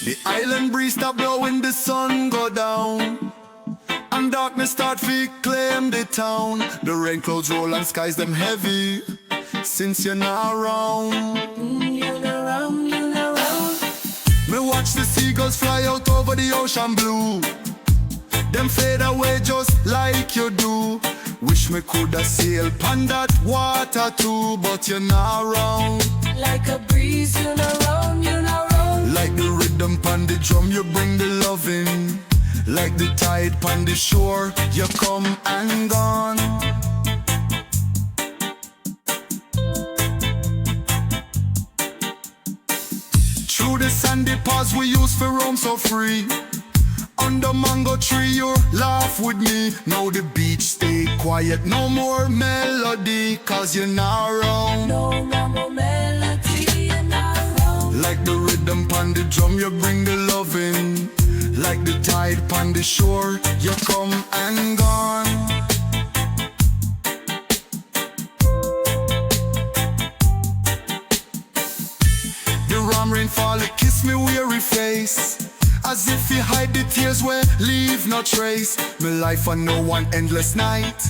The island breeze stop blowing, the sun go down, and darkness start to claim the town. The rain clouds roll and skies them heavy, since you're not around. You're not around, you're not around. Me watch the seagulls fly out over the ocean blue. Them fade away just like you do. Wish me coulda sail pon that water too, but you're not around. Like a breeze, you're not around, you're not around. Like the rhythm pon the drum, you bring the loving. Like the tide pon the shore, you come and gone. Through the sandy paths we used to roam so free. Under mango tree you laugh with me. Now the beach stay quiet, no more melody, cause you're not around. No more melody, you're not around. Like the rhythm pon the drum, you bring the loving. Like the tide pon the shore, you come and gone. The ram rain fall, it kiss me weary face, as if you hide the tears where leave no trace. My life on no one endless night,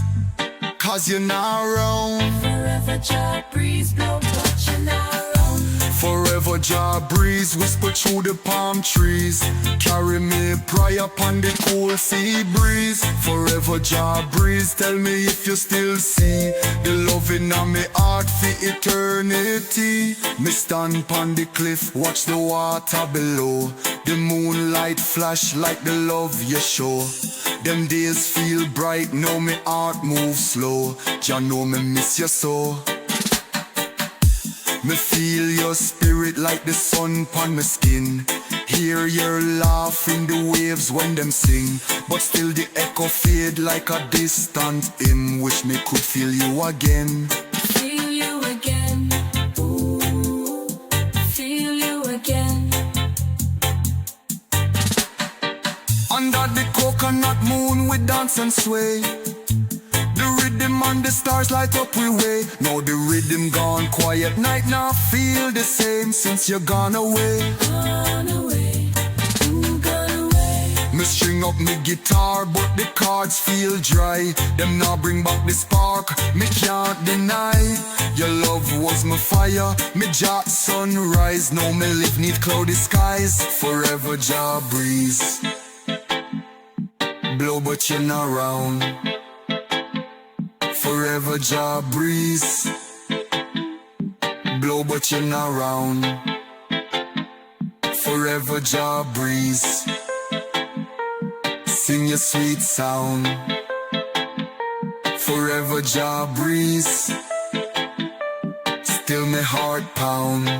cause you're not around. Forever Jah Breeze, blow touch, you're not around. Forever Jah Breeze, whisper through the palm trees. Carry me prayer upon the cool sea breeze. Forever Jah Breeze, tell me if you still see the loving on me heart for eternity. Me stand upon the cliff, watch the water below. The moonlight flash like the love you show. Them days feel bright, now me heart move slow. Jah know me miss you so. Me feel your spirit like the sun pon my skin. Hear your laugh in the waves when them sing, but still the echo fade like a distant hymn. Wish me could feel you again. Feel you again. Ooh, feel you again. Under the coconut moon we dance and sway. The rhythm and the stars light up we way. Now the rhythm gone quiet, night now feel the same since you're gone away. Gone away, ooh, gone away. Me string up me guitar but the chords feel dry. Them now bring back the spark, me can't deny. Your love was my fire, me Jah sunrise. Now me live neath cloudy skies. Forever Jah Breeze, blow but you're not around. Forever Jah Breeze, blow but you're not around. Forever Jah Breeze, sing your sweet sound. Forever Jah Breeze, still my heart pound.